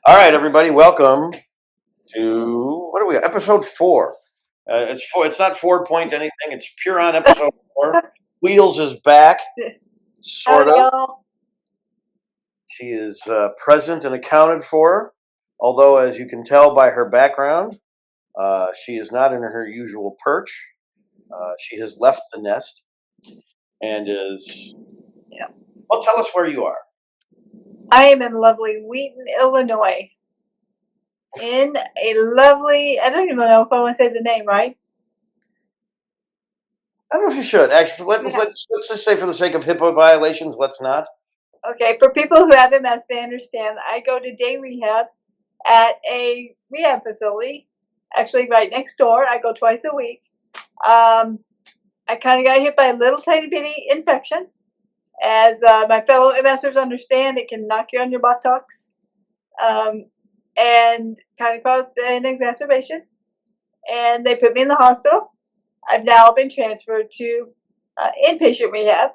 All right, everybody, welcome to what do we got? Episode 4. It's 4. It's not 4 point anything. It's pure on episode 4. Wheels is back, sort Howdy, of. y'all. She is present and accounted for. Although, as you can tell by her background, she is not in her usual perch. She has left the nest and is. Yeah. Well, tell us where you are. I am in lovely Wheaton, Illinois. In a lovely, I don't even know if I want to say the name right. I don't know if you should. Actually, let's just say for the sake of HIPAA violations, let's not. Okay, for people who have MS, they understand. I go to day rehab at a rehab facility, actually right next door. I go twice a week. I kind of got hit by a little tiny bitty infection. As my fellow MSers understand, it can knock you on your buttocks. And kind of caused an exacerbation. And they put me in the hospital. I've now been transferred to inpatient rehab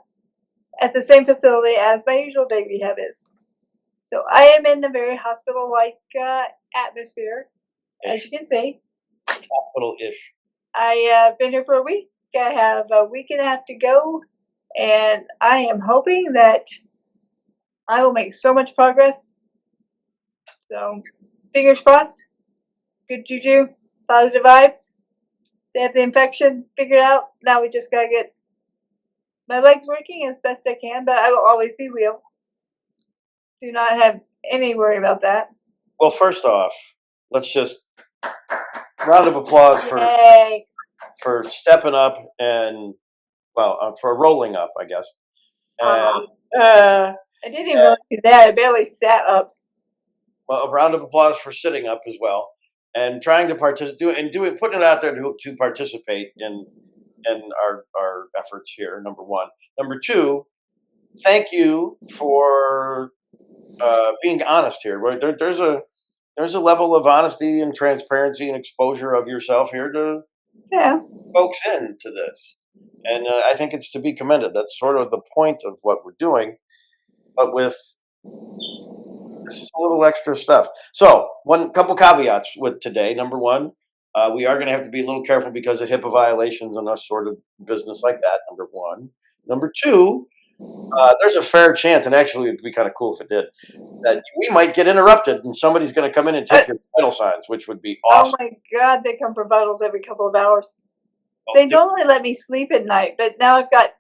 at the same facility as my usual day rehab is. So I am in a very hospital-like atmosphere, as you can see. Hospital-ish. I have been here for a week. I have a week and a half to go, and I am hoping that I will make so much progress. So, fingers crossed. Good juju, positive vibes. They have the infection figured out. Now we just gotta get my legs working as best I can, but I will always be wheels. Do not have any worry about that. Well, first off, let's just round of applause Yay. for stepping up and for rolling up, I guess. And I didn't even really do that. I barely sat up. Well, a round of applause for sitting up as well, and trying to participate and putting it out there to participate in our efforts here. Number one. Number two, thank you for being honest here. Right? There's a level of honesty and transparency and exposure of yourself here to folks into this, and I think it's to be commended. That's sort of the point of what we're doing, but with this is a little extra stuff. So, one couple caveats with today. Number one, we are going to have to be a little careful because of HIPAA violations and us sort of business like that. Number one. Number two, there's a fair chance, and actually it'd be kind of cool if it did, that we might get interrupted and somebody's going to come in and take your vital signs, which would be awesome. Oh my God, they come for vitals every couple of hours. They normally let me sleep at night, but now I've got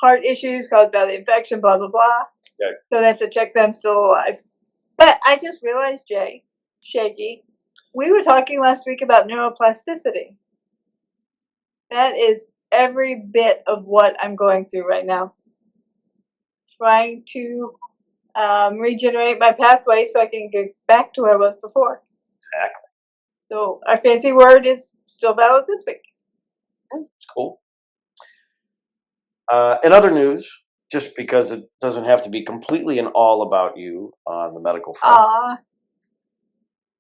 heart issues caused by the infection, blah, blah, blah. Okay. So they have to check that I'm still alive. But I just realized, Jay, Shaky, we were talking last week about neuroplasticity. That is every bit of what I'm going through right now. Trying to regenerate my pathway so I can get back to where I was before. Exactly. So our fancy word is still valid this week. It's cool. In other news, just because it doesn't have to be completely and all about you on the medical front,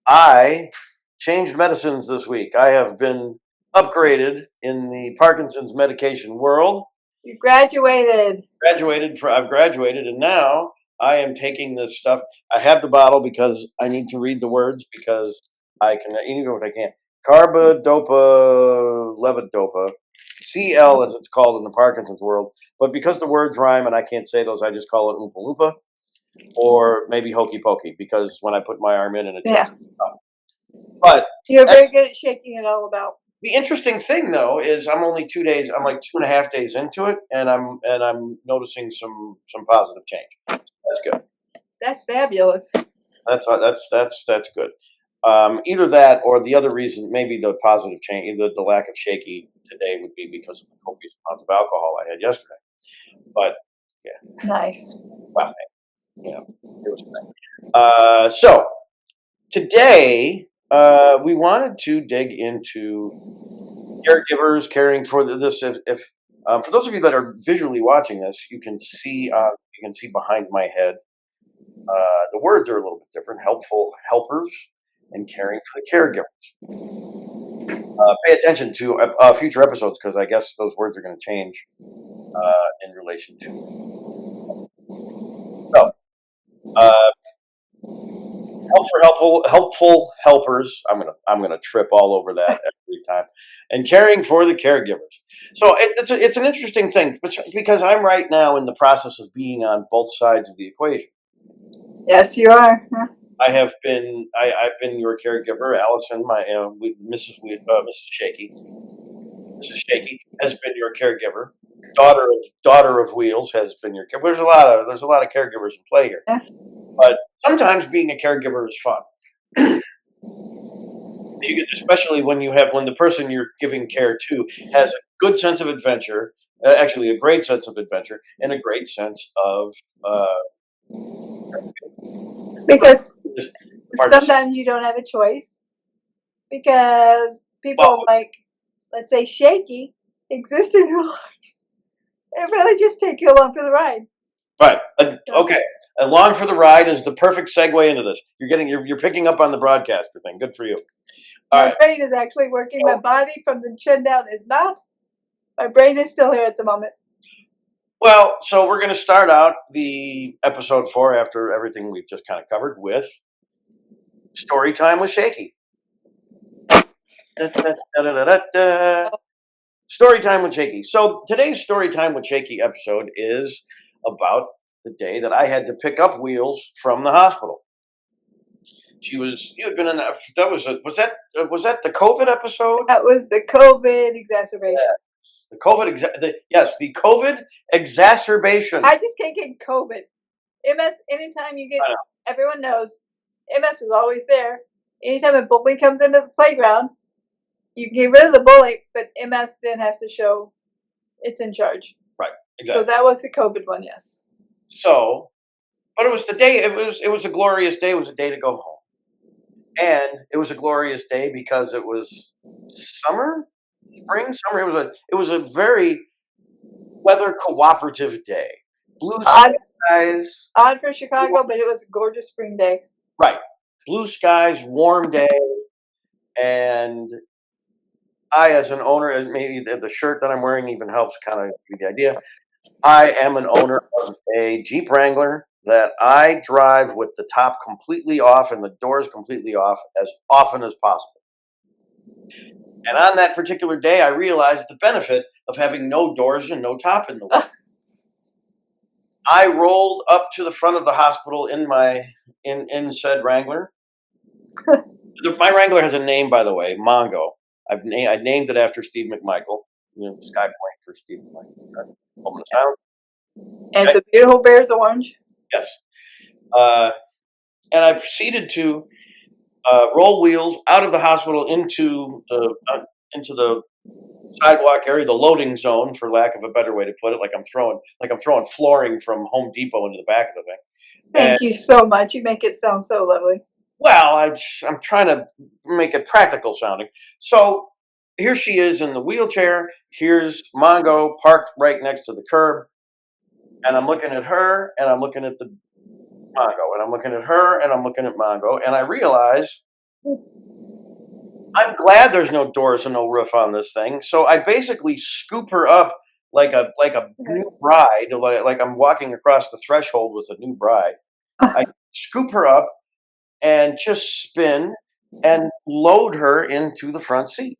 I changed medicines this week. I have been upgraded in the Parkinson's medication world. You graduated. I've graduated, and now I am taking this stuff. I have the bottle because I need to read the words because I can, even if I can't. Carbidopa levodopa, CL as it's called in the Parkinson's world. But because the words rhyme and I can't say those, I just call it Oompa Loompa or maybe Hokey Pokey because when I put my arm in and it's But you're very good at shaking it all about. The interesting thing though is I'm only 2 days. I'm like 2.5 days into it, and I'm noticing some positive change. That's good. That's fabulous. That's good. Either that or the other reason, maybe the positive change, the lack of shaky today would be because of the copious amount of alcohol I had yesterday. But yeah, nice. Well, it was so today we wanted to dig into caregivers caring for this. If for those of you that are visually watching this, you can see behind my head. The words are a little bit different. Helpful helpers and caring for the caregivers. Pay attention to future episodes because I guess those words are going to change in relation to. So, helpful helpers. I'm gonna trip all over that every time. And caring for the caregivers. So it's an interesting thing because I'm right now in the process of being on both sides of the equation. Yes, you are. Huh? I've been your caregiver, Allison, Mrs. Shaky. Mrs. Shaky has been your caregiver. Daughter of Wheels has been your caregiver. There's a lot of caregivers in play here. Yeah. But sometimes being a caregiver is fun. Especially when the person you're giving care to has a good sense of adventure, actually a great sense of adventure, and a great sense of uh, Because pardon, sometimes you don't have a choice because well, people like, let's say, Shaky exist in your life and really just take you along for the ride. right. So Okay. Along for the ride is the perfect segue into this. You're picking up on the broadcaster thing. Good for you. All my right. brain is actually working. My body from the chin down is not. My brain is still here at the moment. Well, so we're going to start out the episode 4 after everything we've just kind of covered with story time with Shaky. Da, da, da, da, da, da. Story time with Shaky. So today's story time with Shaky episode is about the day that I had to pick up Wheels from the hospital. You had been in that was that the COVID episode? That was the COVID exacerbation. The COVID exacerbation. I just can't get COVID. MS, anytime you get, I know. everyone knows MS is always there. Anytime a bully comes into the playground, you can get rid of the bully, but MS then has to show it's in charge. Right, So exactly. that was the COVID one, yes. So, but it was the day. It was a glorious day. It was a day to go home, and it was a glorious day because it was spring. It was a very weather cooperative day. Blue Odd, skies, odd for Chicago, but it was a gorgeous spring day. right? Blue skies, warm day, and I, as an owner, and maybe the shirt that I'm wearing even helps kind of give you the idea. I am an owner of a Jeep Wrangler that I drive with the top completely off and the doors completely off as often as possible. And on that particular day, I realized the benefit of having no doors and no top in the way. I rolled up to the front of the hospital in said Wrangler. My Wrangler has a name, by the way, Mongo. I named it after Steve McMichael. Sky Point for Steve McMichael. Moment of silence. And Okay. it's a beautiful Bears orange. Yes. And I proceeded to roll Wheels out of the hospital into the sidewalk area, the loading zone, for lack of a better way to put it. Like I'm throwing flooring from Home Depot into the back of the thing. Thank you so much. You make it sound so lovely. Well, I'm trying to make it practical sounding. So here she is in the wheelchair. Here's Mongo parked right next to the curb, and I'm looking at her, and I'm looking at the Mongo, and I'm looking at her, and I'm looking at Mongo, and I realize I'm glad there's no doors and no roof on this thing. So I basically scoop her up like a new bride, like I'm walking across the threshold with a new bride. I scoop her up and just spin and load her into the front seat.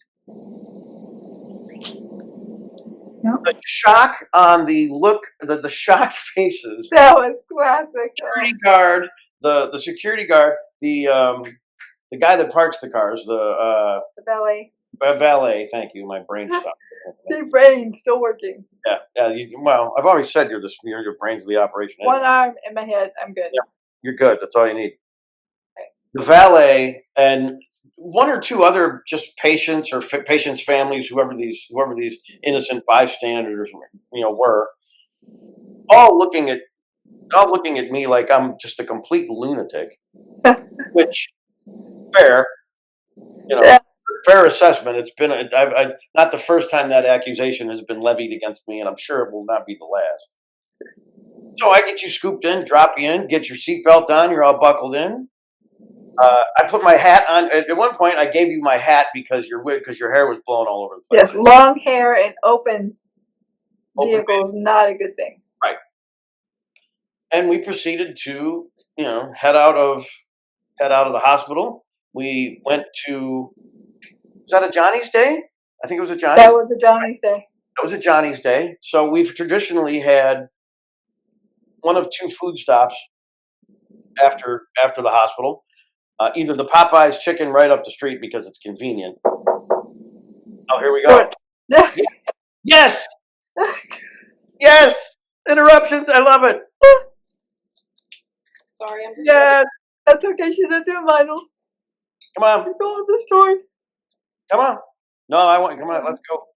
The shock on the shocked faces. That was classic. The security guard, the guy that parks the cars, The ballet. valet. Thank you. My brain stopped. See, brain still working. Yeah. Well, I've always said you're your brains of the operation. One arm in my head. I'm good. Yeah, you're good. That's all you need. Okay. The valet and one or two other just patients or patients' families, whoever these innocent bystanders, were all looking at me like I'm just a complete lunatic. Which fair, Yeah. fair assessment. It's been I've not the first time that accusation has been levied against me, and I'm sure it will not be the last. So I get you scooped in, drop you in, get your seatbelt on. You're all buckled in. I put my hat on. At one point, I gave you my hat because your hair was blowing all over the place. Yes, long hair and open vehicle is face. not a good thing. Right. And we proceeded to, head out of head out of the hospital. We went to, was that a Johnny's Day? I think it was a Johnny's. That was a Johnny's Day. That was a Johnny's Day. So we've traditionally had one of two food stops after the hospital. Either the Popeyes chicken right up the street because it's convenient. Oh, here we go. Good. Yes, yes. Interruptions. I love it. Sorry, I'm just. Yes. That's okay. She's at two vitals. Come on. Let's go with the story. Come on. No, I want. Come on. Let's go.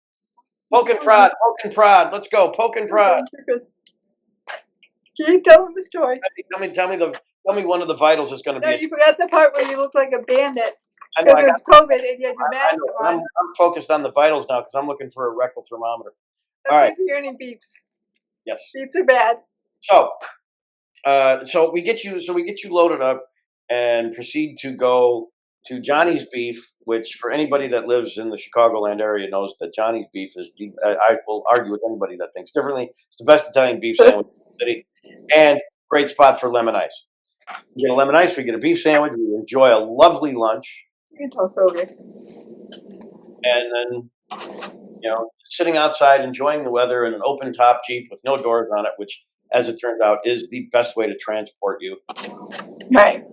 Poke and prod. Poke and prod. Let's go. Poke and prod. Keep telling the story. Tell me one of the vitals is going to No, be. you forgot the part where you look like a bandit I know. because it was COVID and you had your I mask know. on. I'm focused on the vitals now because I'm looking for a rectal thermometer. Let's All see right. if you hear any beeps. Yes. Beeps are bad. So we get you loaded up and proceed to go to Johnny's Beef, which for anybody that lives in the Chicagoland area knows that Johnny's Beef is I will argue with anybody that thinks differently. It's the best Italian beef sandwich in the city, and great spot for lemon ice. We get a lemon ice, we get a beef sandwich, we enjoy a lovely lunch, You can talk over. and then sitting outside enjoying the weather in an open top Jeep with no doors on it, which as it turns out is the best way to transport you. Right.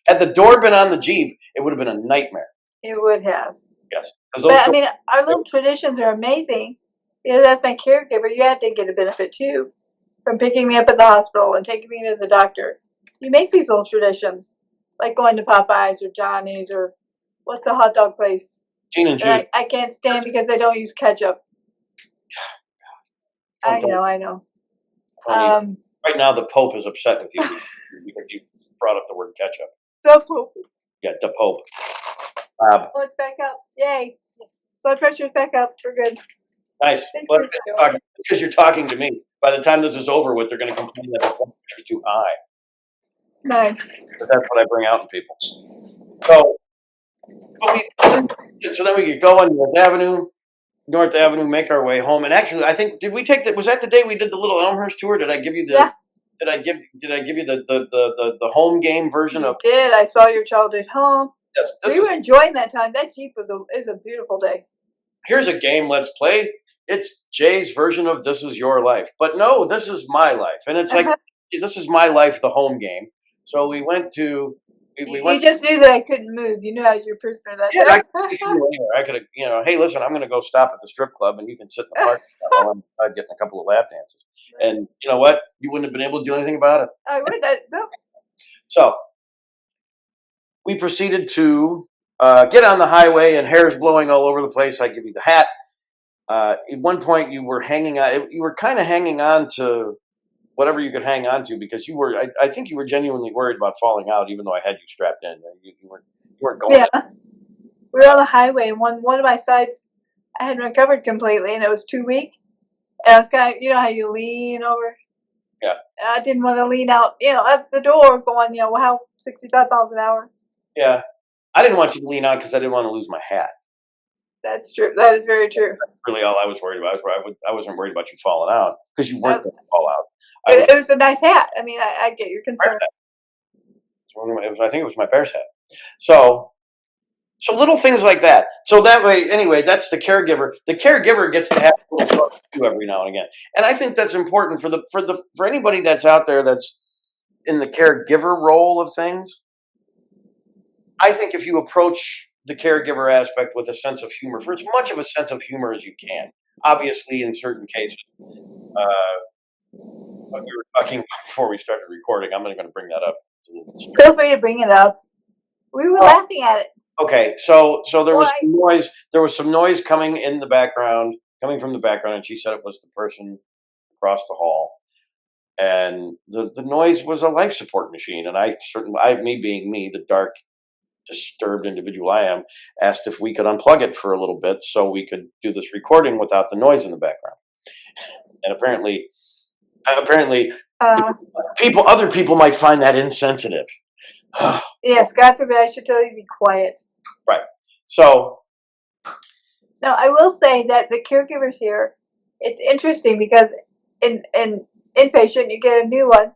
Had the door been on the Jeep, it would have been a nightmare. It would have. Yes. But I mean, our little traditions are amazing. That's my caregiver. You had to get a benefit too from picking me up at the hospital and taking me to the doctor. You make these little traditions, like going to Popeyes or Johnny's or what's the hot dog place? Gene and Jude. I can't stand because they don't use ketchup. I know. Right now, the Pope is upset with you because you brought up the word ketchup. The Pope. Yeah, the Pope. Oh, it's back up. Yay. Blood pressure's back up. We're good. Nice. Because you're talking to me. By the time this is over with, they're going to complain that the blood pressure's too high. Nice. But that's what I bring out in people. So then we get going North Avenue, make our way home. And actually, I think was that the day we did the Little Elmhurst tour? Did I give you the? Yeah. Did I give you the home game version of? You did. I saw your childhood home. Yes. We were enjoying that time. That Jeep is a beautiful day. Here's a game. Let's play. It's Jay's version of This Is Your Life, but no, this is my life, and it's like this is my life, the home game. So we went to. You just knew that I couldn't move. You knew I was your prisoner that day. I could have, hey, listen, I'm going to go stop at the strip club, and you can sit in the parking lot while I'm getting a couple of lap dances. Nice. And you know what? You wouldn't have been able to do anything about it. I would. No. So we proceeded to get on the highway, and hair's blowing all over the place. I give you the hat. At one point, you were kind of hanging on to whatever you could hang on to because I think you were genuinely worried about falling out, even though I had you strapped in. You weren't going. Yeah, we were on the highway, and one of my sides I hadn't recovered completely, and it was too weak. And I was kind of, how you lean over. Yeah. And I didn't want to lean out, at the door, going, 65 miles an hour. Yeah, I didn't want you to lean out because I didn't want to lose my hat. That's true. That is very true. That's really all I was worried about. I wasn't worried about you falling out because you weren't going to fall out. It was a nice hat. I mean, I get your concern. I think it was my Bears hat. So little things like that. So that way, anyway, that's the caregiver. The caregiver gets to have a little fun too every now and again, and I think that's important for anybody that's out there that's in the caregiver role of things. I think if you approach the caregiver aspect with a sense of humor, for as much of a sense of humor as you can. Obviously, in certain cases, what we were talking about before we started recording, I'm going to bring that up. Feel free to bring it up. We were laughing at it. Okay, so there was some noise. There was some noise coming from the background, and she said it was the person across the hall. And the noise was a life support machine, and me being me, the dark, disturbed individual I am, asked if we could unplug it for a little bit so we could do this recording without the noise in the background. And apparently other people might find that insensitive. Yes, God forbid I should tell you to be quiet. Right. So no, I will say that the caregivers here, it's interesting because in inpatient you get a new one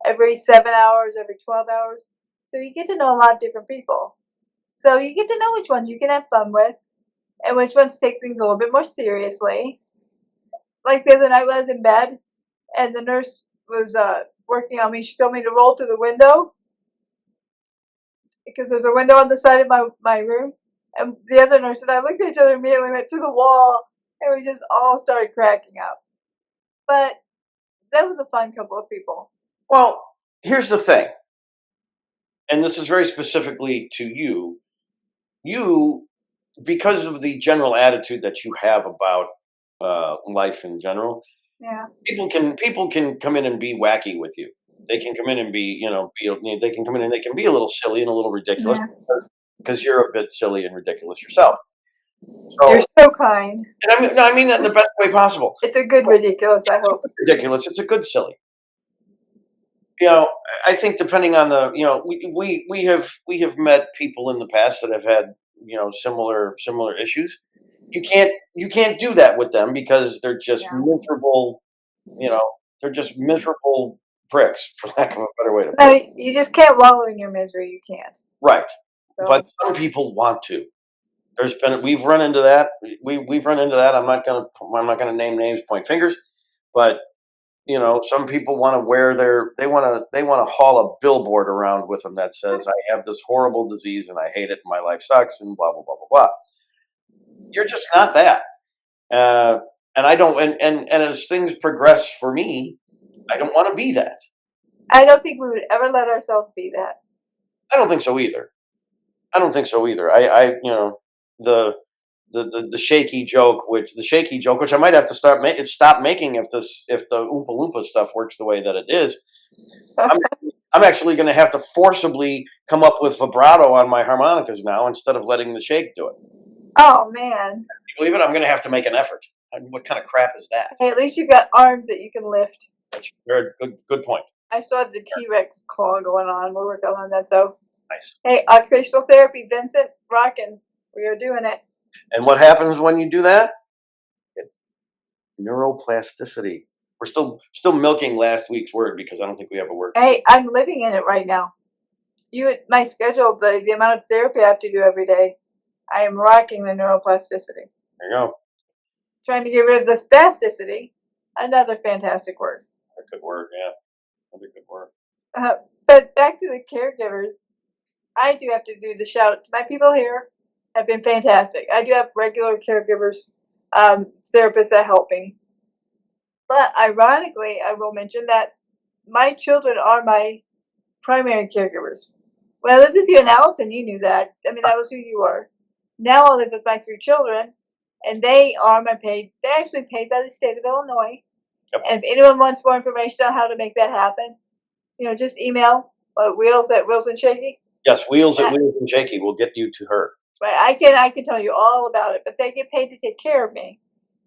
every 7 hours, every 12 hours. So you get to know a lot of different people. So you get to know which ones you can have fun with and which ones take things a little bit more seriously. Like the other night when I was in bed and the nurse was working on me, she told me to roll through the window because there's a window on the side of my room. And the other nurse and I looked at each other immediately, went through the wall, and we just all started cracking up. But that was a fun couple of people. Well, here's the thing, and this is very specifically to you. You, because of the general attitude that you have about life in general, Yeah, people can come in and be wacky with you. They can come in and be, they can come in and they can be a little silly and a little ridiculous yeah. because you're a bit silly and ridiculous yourself. You're So, so kind. and I mean, no, I mean that in the best way possible. It's a good ridiculous, I hope. Ridiculous. It's a good silly. You know, I think depending on the, we have met people in the past that have had, similar issues. You can't do that with them because they're just Yeah. miserable. You know, they're just miserable pricks, for lack of a better way to put No, it. you just can't wallow in your misery. You can't. Right, but So some people want to. We've run into that. We've run into that. I'm not gonna name names, point fingers, but some people want to wear they want to haul a billboard around with them that says, "I have this horrible disease and I hate it and my life sucks," and blah blah blah blah blah. You're just not that. Uh, and I don't. And as things progress for me, I don't want to be that. I don't think we would ever let ourselves be that. I don't think so either. I don't think so either. The the shaky joke, which I might have to stop making if the Oompa Loompa stuff works the way that it is. I'm I'm actually going to have to forcibly come up with vibrato on my harmonicas now instead of letting the shake do it. Oh man. You believe it? I'm going to have to make an effort. What kind of crap is that? Hey, at least you've got arms that you can lift. That's very good point. I still have the T-Rex claw going on. We're working on that though. Nice. Hey, occupational therapy, Vincent, rocking. We are doing it. And what happens when you do that? It's neuroplasticity. We're still milking last week's word because I don't think we have a word. Hey, I'm living in it right now. My schedule, the amount of therapy I have to do every day, I am rocking the neuroplasticity. There you go. Trying to get rid of the spasticity, another fantastic word. A good word, yeah. Another good word. But back to the caregivers, I do have to do the shout out. My people here have been fantastic. I do have regular caregivers, therapists that help me. But ironically, I will mention that my children are my primary caregivers. When I lived with you in Allison, you knew that. I mean, that was who you were. Now I live with my 3 children, and they are they're actually paid by the state of Illinois. Yep. And if anyone wants more information on how to make that happen, just email Wheels at Wheels and Shaky. Yes, Wheels at Wheels and Shaky will get you to her. Right, I can tell you all about it, but they get paid to take care of me,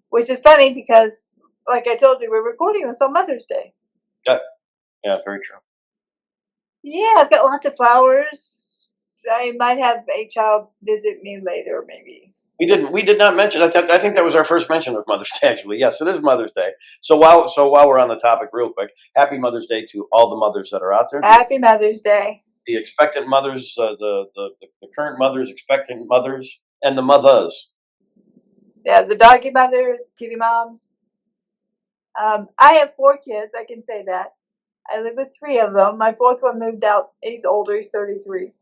which is funny because, like I told you, we're recording this on Mother's Day. Yeah, very true. Yeah, I've got lots of flowers. I might have a child visit me later, maybe. We did not mention. I think that was our first mention of Mother's Day. Actually, yes, it is Mother's Day. So while we're on the topic, real quick, Happy Mother's Day to all the mothers that are out there. Happy Mother's Day. The expectant mothers, the current mothers, expectant mothers, and the mothers. Yeah, the doggy mothers, kitty moms. I have 4 kids. I can say that. I live with 3 of them. My 4th one moved out. He's older. He's 33.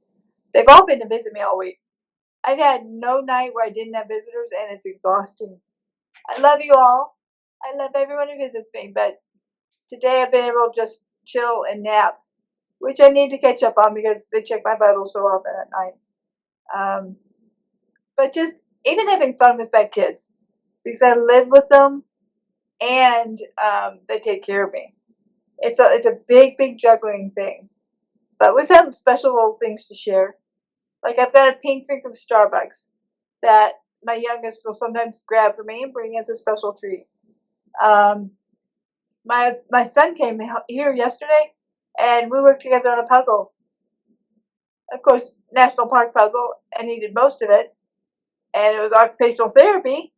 They've all been to visit me all week. I've had no night where I didn't have visitors, and it's exhausting. I love you all. I love everyone who visits me, but today I've been able to just chill and nap, which I need to catch up on because they check my vitals so often at night. But just even having fun with my kids because I live with them and they take care of me. It's a big juggling thing, but we've had special little things to share. Like I've got a pink drink from Starbucks that my youngest will sometimes grab for me and bring as a special treat. My son came here yesterday, and we worked together on a puzzle. Of course, National Park puzzle, and he did most of it. And it was occupational therapy,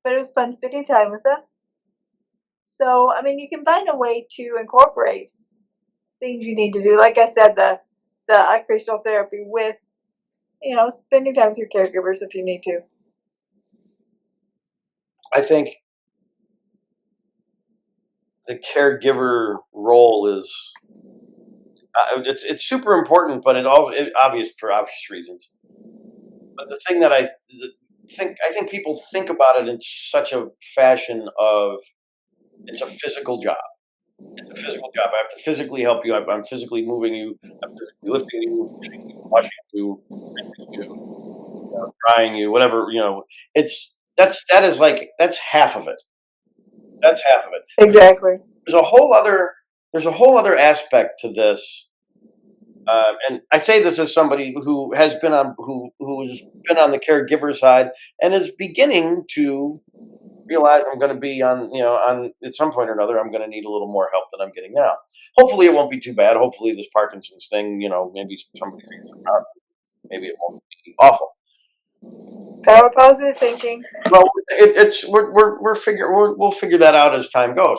but it was fun spending time with him. So, I mean, you can find a way to incorporate things you need to do. Like I said, the the occupational therapy with, spending time with your caregivers if you need to. I think the caregiver role is it's super important, but obvious for obvious reasons. But the thing that I think people think about it in such a fashion of it's a physical job. It's a physical job. I have to physically help you. I'm physically moving you. I'm physically lifting you, feeding you, washing you, rinsing you, drying you, whatever. That's half of it. That's half of it. Exactly. There's a whole other there's a whole other aspect to this, and I say this as somebody who has been on who's been on the caregiver side and is beginning to realize I'm going to be on at some point or another I'm going to need a little more help than I'm getting now. Hopefully it won't be too bad. Hopefully this Parkinson's thing, maybe somebody figures it out. Maybe it won't be awful. Power positive thinking. Well, it's we'll figure that out as time goes.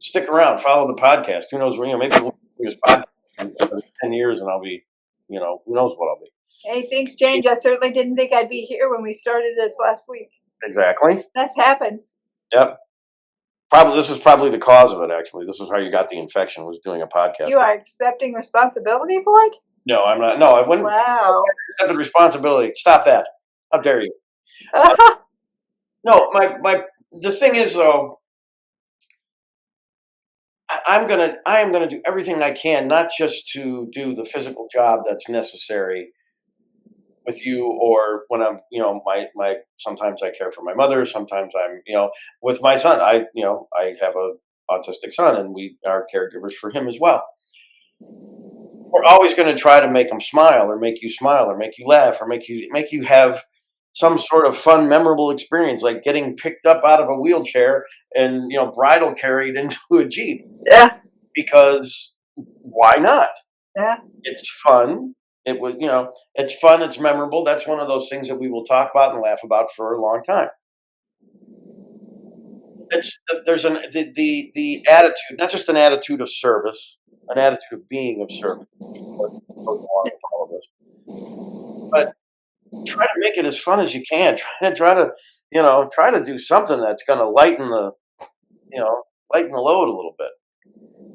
Stick around, follow the podcast. Who knows? Maybe we'll do this podcast in 10 years, and I'll be, who knows what I'll be. Hey, things change. I certainly didn't think I'd be here when we started this last week. Exactly. That happens. Yep. This is probably the cause of it. Actually, this is how you got the infection. Was doing a podcast. You are accepting responsibility for it? No, I'm not. No, I wouldn't. Wow. Accept the responsibility. Stop that. How dare you? No, the thing is though, I am gonna do everything I can, not just to do the physical job that's necessary with you, or when I'm, my sometimes I care for my mother, sometimes I'm, with my son. I have a autistic son, and we are caregivers for him as well. We're always going to try to make him smile, or make you smile, or make you laugh, or make you have some sort of fun, memorable experience, like getting picked up out of a wheelchair and bridal carried into a Jeep. Yeah. Because why not? Yeah. It's fun. It's fun. It's memorable. That's one of those things that we will talk about and laugh about for a long time. There's the attitude, not just an attitude of service, an attitude of being of service, what goes along with all of this. But try to make it as fun as you can. Try to do something that's going to lighten the load a little bit.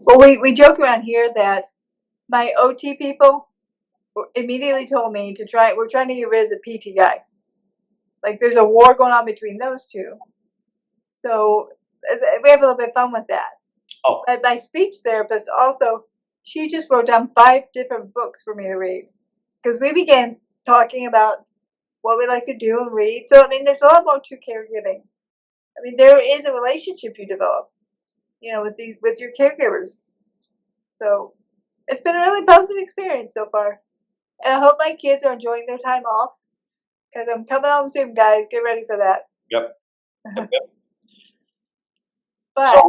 Well, we joke around here that my OT people immediately told me we're trying to get rid of the PT guy. Like there's a war going on between those two. So we have a little bit of fun with that. Oh. But my speech therapist also, she just wrote down 5 different books for me to read. Because we began talking about what we like to do and read. So, there's a lot more to caregiving. There is a relationship you develop, with your caregivers. So, it's been a really positive experience so far. And I hope my kids are enjoying their time off. Because I'm coming home soon, guys. Get ready for that. Yep. But,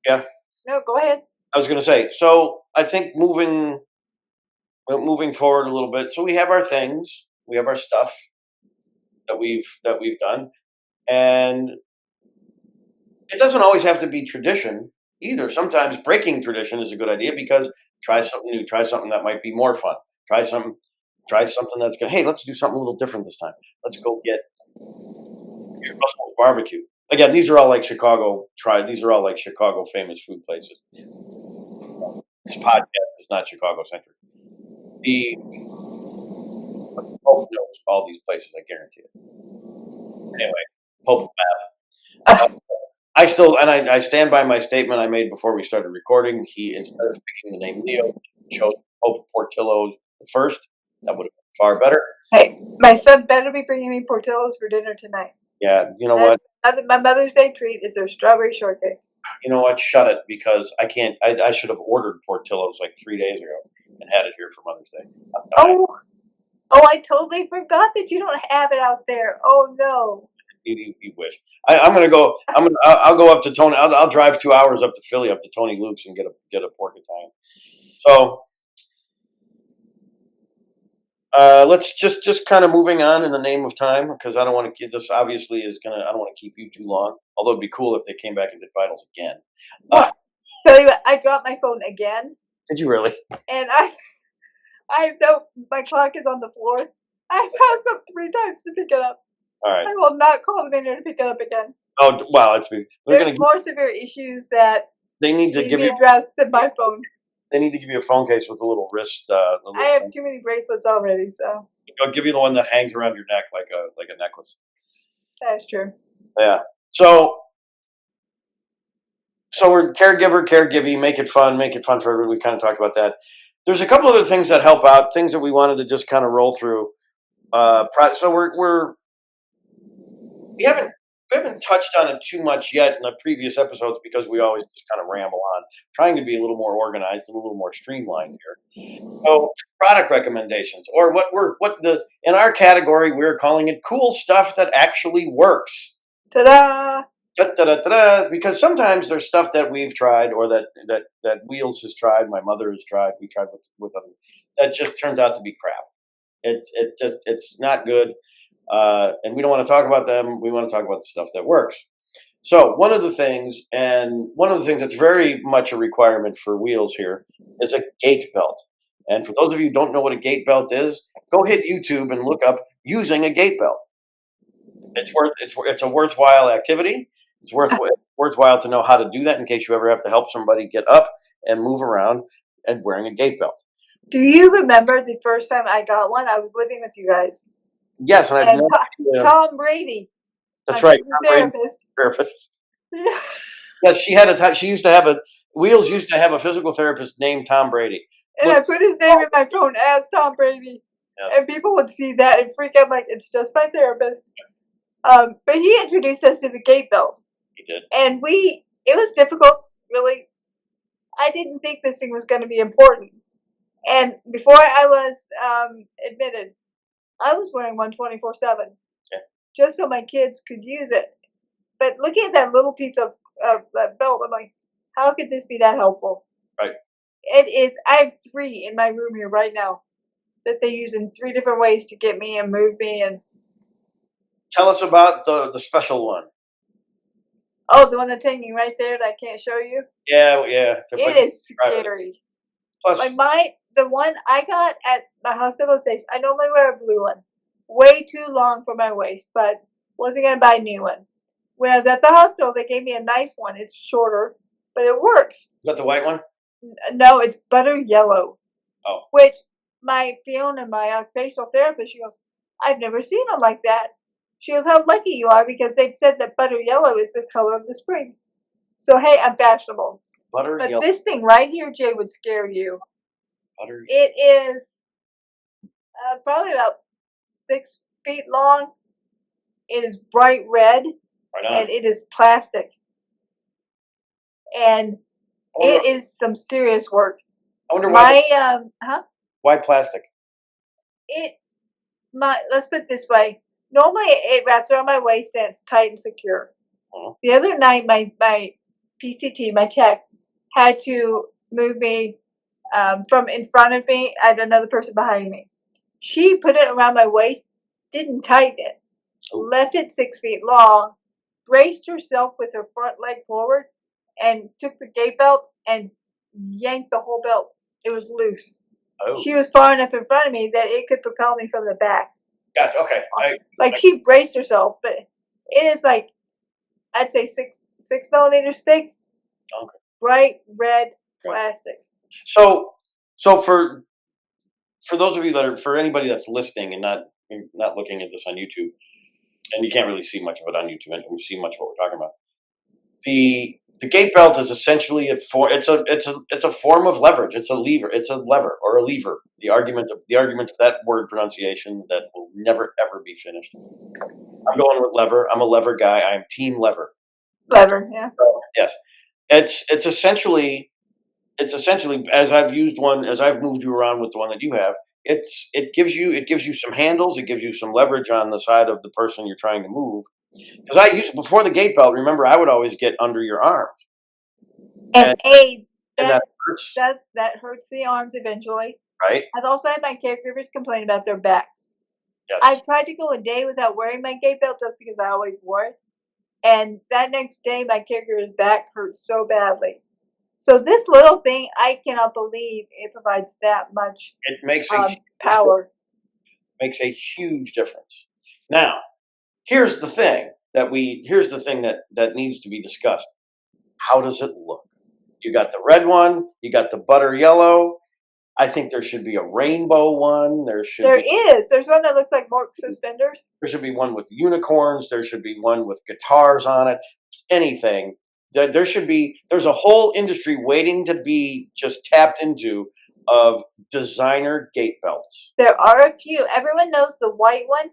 yeah. No, go ahead. I was going to say, so I think moving forward a little bit. So we have our things, we have our stuff that we've done, and it doesn't always have to be tradition either. Sometimes breaking tradition is a good idea, because try something new, try something that might be more fun, try something that's good. Hey, let's do something a little different this time. Let's go get Russell's barbecue. Again, these are all like Chicago famous food places. This podcast is not Chicago centric. Pope knows all these places, I guarantee it. Anyway, Pope map. I stand by my statement I made before we started recording. He, instead of picking the name Leo, chose Pope Portillo the first. That would have been far better. Hey, my son better be bringing me Portillo's for dinner tonight. Yeah, you know what? My Mother's Day treat is their strawberry shortcake. You know what? Shut it, because I can't. I should have ordered Portillo's like 3 days ago and had it here for Mother's Day. Oh, I totally forgot that you don't have it out there. Oh no. You wish. I'm gonna go. I'll go up to Tony. I'll drive 2 hours up to Philly, up to Tony Luke's, and get a pork Italian. So let's just kind of moving on in the name of time, because I don't want to keep this. Obviously, I don't want to keep you too long. Although it'd be cool if they came back and did vitals again. Tell you what, I dropped my phone again. Did you really? And My clock is on the floor. I passed up 3 times to pick it up. All right. I will not call the vendor to pick it up again. Oh wow, they're There's gonna. more severe issues that They need to need to give be you. addressed than my phone. They need to give you a phone case with a little wrist. A little I have thing. too many bracelets already, so I'll give you the one that hangs around your neck like a necklace. that's true. Yeah. So we're caregiving, make it fun for everyone. We kind of talked about that. There's a couple other things that help out, things that we wanted to just kind of roll through. So we haven't we haven't touched on it too much yet in the previous episodes because we always just kind of ramble on, trying to be a little more organized and a little more streamlined here. So product recommendations, or what the in our category we're calling it cool stuff that actually works. Ta-da! Da-da-da-da-da, because sometimes there's stuff that we've tried or that Wheels has tried, my mother has tried, we tried with them, that just turns out to be crap. It's not good, and we don't want to talk about them. We want to talk about the stuff that works. So one of the things that's very much a requirement for Wheels here is a gait belt. And for those of you who don't know what a gait belt is, go hit YouTube and look up using a gait belt. It's a worthwhile activity. It's worthwhile to know how to do that in case you ever have to help somebody get up and move around and wearing a gait belt. Do you remember the first time I got one? I was living with you guys. Yes, and I've And no idea. Tom Brady, That's my right. physical therapist. Therapist. Yeah. Yes, she used to have a Wheels used to have a physical therapist named Tom Brady. And I put his name in my phone as Tom Brady. Yes. And people would see that and freak out like, it's just my therapist. But he introduced us to the gait belt. He did. And it was difficult, really. I didn't think this thing was going to be important. And before I was admitted, I was wearing one 24/7, just so my kids could use it. But looking at that little piece of that belt, I'm like, how could this be that helpful? Right. It is. I have 3 in my room here right now that they use in 3 different ways to get me and move me. And tell us about the special one. oh, the one that's hanging right there that I can't show you. Yeah. It is scary. Plus, The one I got at my hospitalization, I normally wear a blue one, way too long for my waist, but wasn't gonna buy a new one. When I was at the hospital, they gave me a nice one. It's shorter, but it works. is that the white one? No, it's butter yellow. Oh. Which my Fiona, my occupational therapist, she goes, I've never seen them like that. She goes, how lucky you are because they've said that butter yellow is the color of the spring. So hey, I'm fashionable. But yellow. this thing right here, Jay, would scare you. Butter. It is probably about 6 feet long. It is bright red, and it is plastic. And it is some serious work. I wonder why. Why plastic? Let's put it this way. Normally, it wraps around my waist and it's tight and secure. Oh. The other night, my PCT, my tech, had to move me from in front of me and another person behind me. She put it around my waist, didn't tighten it, left it 6 feet long, braced herself with her front leg forward, and took the gait belt and yanked the whole belt. It was loose. Oh. She was far enough in front of me that it could propel me from the back. Gotcha. Okay. She braced herself, but it is like, I'd say 6 millimeters thick. Okay. Bright red plastic. So for those of you for anybody that's listening and not looking at this on YouTube, and you can't really see much of it on YouTube, and we see much of what we're talking about. The gait belt is essentially it's a form of leverage. It's a lever or a lever. The argument of that word pronunciation that will never ever be finished. I'm going with lever. I'm a lever guy. I'm team lever. Lever, yeah. Yes, it's essentially as I've moved you around with the one that you have. It gives you some handles. It gives you some leverage on the side of the person you're trying to move. Because before the gait belt, remember, I would always get under your arm. And that hurts. That hurts the arms eventually. Right. I've also had my caregivers complain about their backs. Yes. I've tried to go a day without wearing my gait belt just because I always wore it. And that next day, my caregiver's back hurt so badly. So this little thing, I cannot believe it provides that much It makes a huge power. makes a huge difference. Now, here's the thing that needs to be discussed. How does it look? You got the red one, you got the butter yellow. I think there should be a rainbow one. There is. There's one that looks like Mork suspenders. There should be one with unicorns. There should be one with guitars on it. Anything. There's a whole industry waiting to be just tapped into of designer gate belts. There are a few. Everyone knows the white one.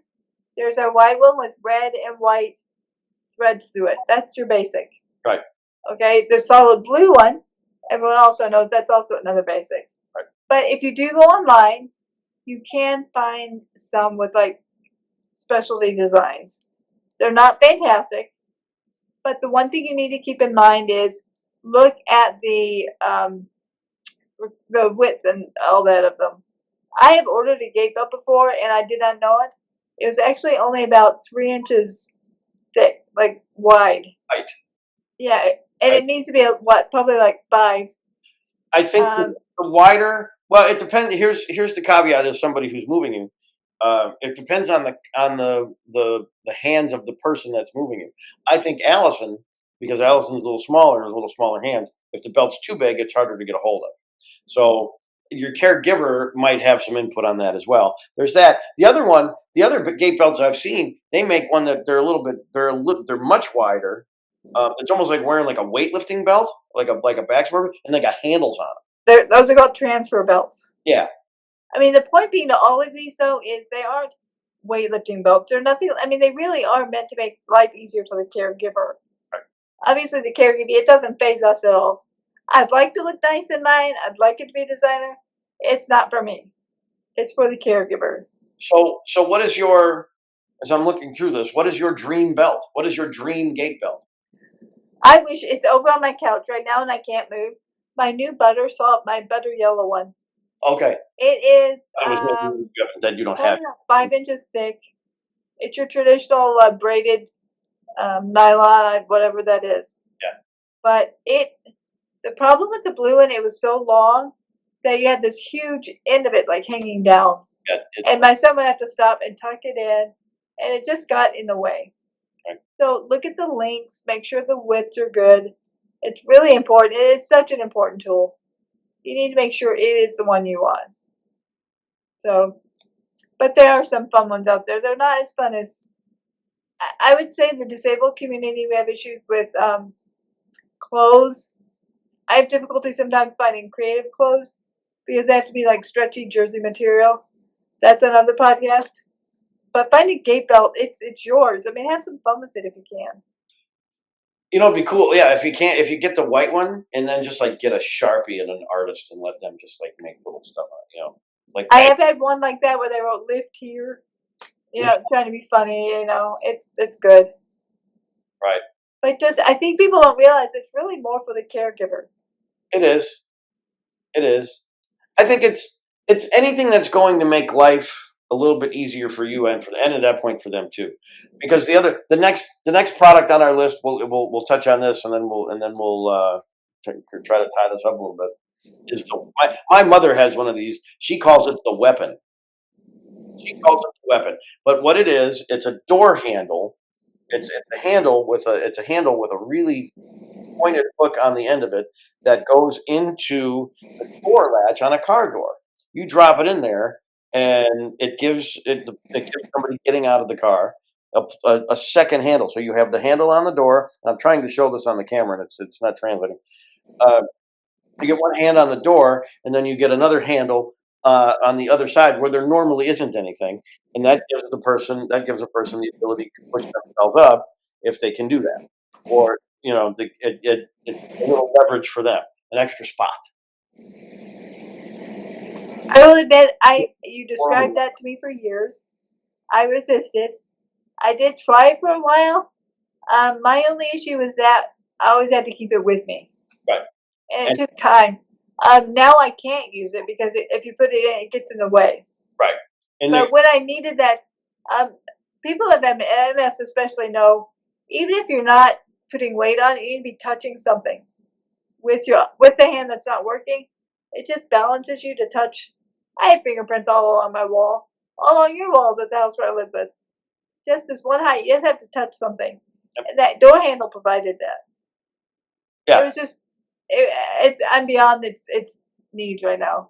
There's a white one with red and white threads through it. That's your basic. Right. Okay. The solid blue one, everyone also knows that's also another basic. Right. But if you do go online, you can find some with like specialty designs. They're not fantastic, but the one thing you need to keep in mind is look at the width and all that of them. I have ordered a gate belt before, and I did not know it. It was actually only about 3 inches thick, like wide. Right. Yeah, and it needs to be probably like 5. I think the wider. Well, it depends. Here's the caveat: as somebody who's moving you, it depends on the hands of the person that's moving you. I think Allison, because Allison's a little smaller hands. If the belt's too big, it's harder to get a hold of. So your caregiver might have some input on that as well. There's that. The other gate belts I've seen, they make one that they're much wider. It's almost like wearing like a weightlifting belt, like a back supporter, and they got handles on them. Those are called transfer belts. Yeah. I mean, the point being to all of these, though, is they aren't weightlifting belts. They're nothing. I mean, they really are meant to make life easier for the caregiver. Right. Obviously, the caregiver, it doesn't faze us at all. I'd like to look nice in mine. I'd like it to be designer. It's not for me. It's for the caregiver. So what is your? As I'm looking through this, what is your dream belt? What is your dream gate belt? I wish it's over on my couch right now, and I can't move. My new butter yellow one. Okay. It is that you don't have 5 inches thick. It's your traditional braided nylon, whatever that is. Yeah. But the problem with the blue one, it was so long that you had this huge end of it like hanging down. Yeah, and my son would have to stop and tuck it in, and it just got in the way. Right. So look at the links, make sure the widths are good. It's really important. It is such an important tool. You need to make sure it is the one you want. So, but there are some fun ones out there. They're not as fun as, I would say, the disabled community. We have issues with clothes. I have difficulty sometimes finding creative clothes because they have to be like stretchy jersey material. That's another podcast. But finding a gate belt, it's yours. I mean, have some fun with it if you can. You know, it'd be cool. Yeah, if you get the white one and then just like get a Sharpie and an artist and let them just like make little stuff on it, you know. Like I have had one like that where they wrote "lift here," you know, trying to be funny. You know, it's good. Right. But I think people don't realize it's really more for the caregiver. It is. It is. I think it's anything that's going to make life a little bit easier for you and at that point for them too, because the next product on our list we'll touch on this and then we'll try to tie this up a little bit. Is my mother has one of these. She calls it the weapon. But what it is, it's a door handle. It's a handle with a really pointed hook on the end of it that goes into the door latch on a car door. You drop it in there, and it gives somebody getting out of the car a second handle. So you have the handle on the door. And I'm trying to show this on the camera, and it's not translating. You get one hand on the door, and then you get another handle on the other side where there normally isn't anything, and that gives the person the ability to push themselves up if they can do that, or you know, it's a little leverage for them, an extra spot. I will admit, you described that to me for years. I resisted. I did try it for a while. My only issue was that I always had to keep it with me. Right. And it took time. Now I can't use it because if you put it in, it gets in the way. Right. But when I needed that, people with MS especially know, even if you're not putting weight on it, you need to be touching something. with the hand that's not working, it just balances you to touch. I have fingerprints all along my wall, all along your walls at the house where I live with. Just this one height, you just have to touch something, and that door handle provided that. Yeah. It was just, I'm beyond its needs right now.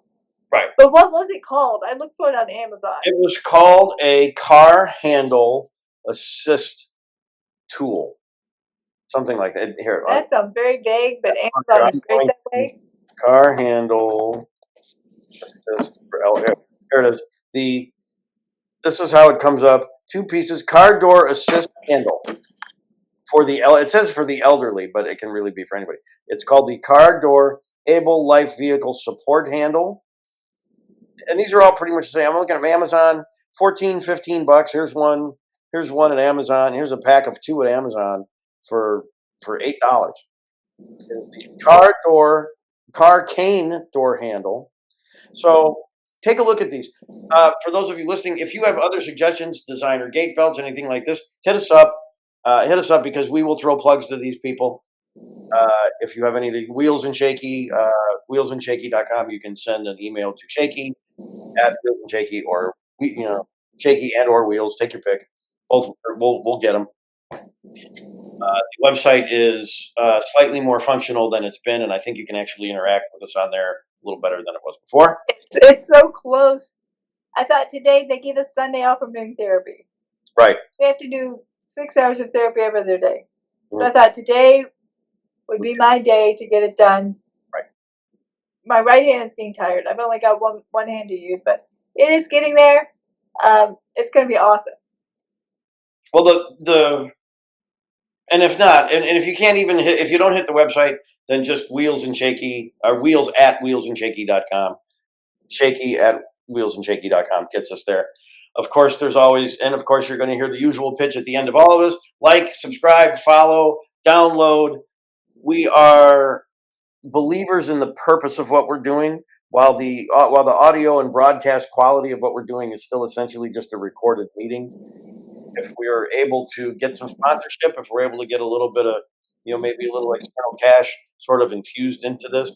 Right. But what was it called? I looked for it on Amazon. It was called a car handle assist tool, something like that. Here, That sounds very vague, but Amazon is great that way. car handle assist for here it is. This is how it comes up. 2 pieces, car door assist handle. For the it says for the elderly, but it can really be for anybody. It's called the car door able life vehicle support handle. And these are all pretty much the same. I'm looking at Amazon, 14, 15 bucks. Here's one at Amazon. Here's a pack of 2 at Amazon for $8. The car cane door handle. So take a look at these. For those of you listening, if you have other suggestions, designer gate belts, anything like this, hit us up. Hit us up because we will throw plugs to these people. If you have any of the Wheels and Shaky, wheelsandshaky.com, you can send an email to Shaky at Wheels and Shaky, or Shaky and or Wheels. Take your pick. Both we'll get them. The website is slightly more functional than it's been, and I think you can actually interact with us on there a little better than it was before. It's so close. I thought today they give us Sunday off from doing therapy. Right. We have to do 6 hours of therapy every other day. So I thought today would be my day to get it done. Right. My right hand is getting tired. I've only got one hand to use, but it is getting there. It's going to be awesome. Well, and if not, and if you can't even if you don't hit the website, then just Wheels and Shaky, or Wheels at wheelsandshaky.com. Shaky at wheelsandshaky.com gets us there. Of course, there's always, and of course, you're going to hear the usual pitch at the end of all of this: like, subscribe, follow, download. We are believers in the purpose of what we're doing, while the audio and broadcast quality of what we're doing is still essentially just a recorded meeting. If we are able to get some sponsorship, if we're able to get a little bit of, maybe a little external cash sort of infused into this,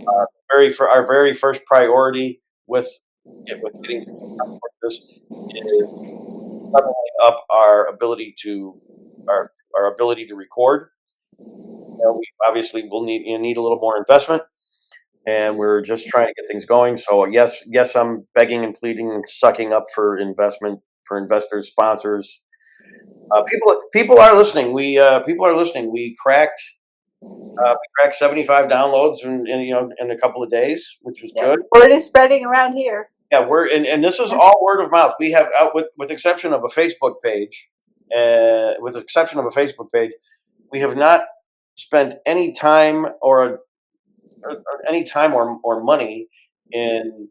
our very first priority with getting this is leveling up our ability to record. We obviously will need a little more investment, and we're just trying to get things going. So yes, I'm begging and pleading and sucking up for investment, for investors, sponsors. People are listening. People are listening. We cracked 75 downloads in a couple of days, which was good. Word is spreading around here. Yeah, and this is all word of mouth. We have with exception of a Facebook page, we have not spent any time or money in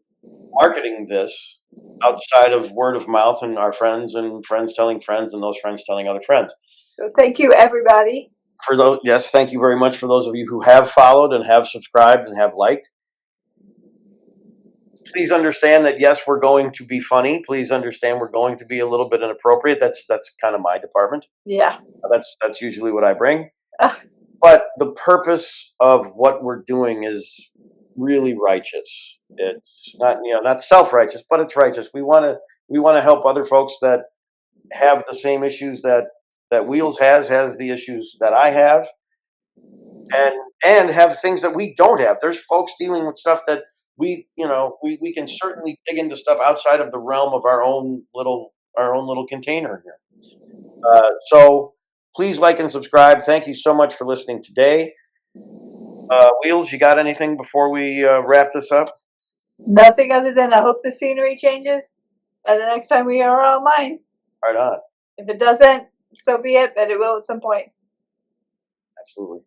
marketing this outside of word of mouth and our friends and friends telling friends and those friends telling other friends. So thank you, everybody. Thank you very much for those of you who have followed and have subscribed and have liked. Please understand that yes, we're going to be funny. Please understand we're going to be a little bit inappropriate. That's kind of my department. Yeah. That's usually what I bring. But the purpose of what we're doing is really righteous. It's not self-righteous, but it's righteous. We want to help other folks that have the same issues that Wheels has the issues that I have, and have things that we don't have. There's folks dealing with stuff that we can certainly dig into stuff outside of the realm of our own little container here. So please like and subscribe. Thank you so much for listening today. Wheels, you got anything before we wrap this up? Nothing other than I hope the scenery changes by the next time we are online. Right on. If it doesn't, so be it, but it will at some point. Absolutely.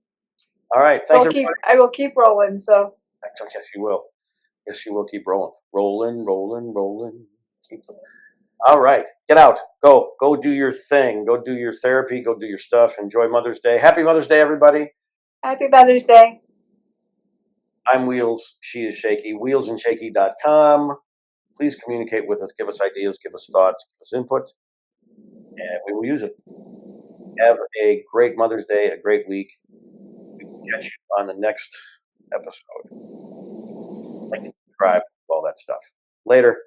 All right. Thanks, I will keep rolling, so. Yes, you will. Yes, you will keep rolling. Rolling. All right. Get out. Go do your thing. Go do your therapy. Go do your stuff. Enjoy Mother's Day. Happy Mother's Day, everybody. Happy Mother's Day. I'm Wheels. She is Shaky. Wheelsandshaky.com. Please communicate with us. Give us ideas. Give us thoughts. Give us input. And we will use it. Have a great Mother's Day. A great week. We will catch you on the next episode. Like and subscribe, all that stuff. Later.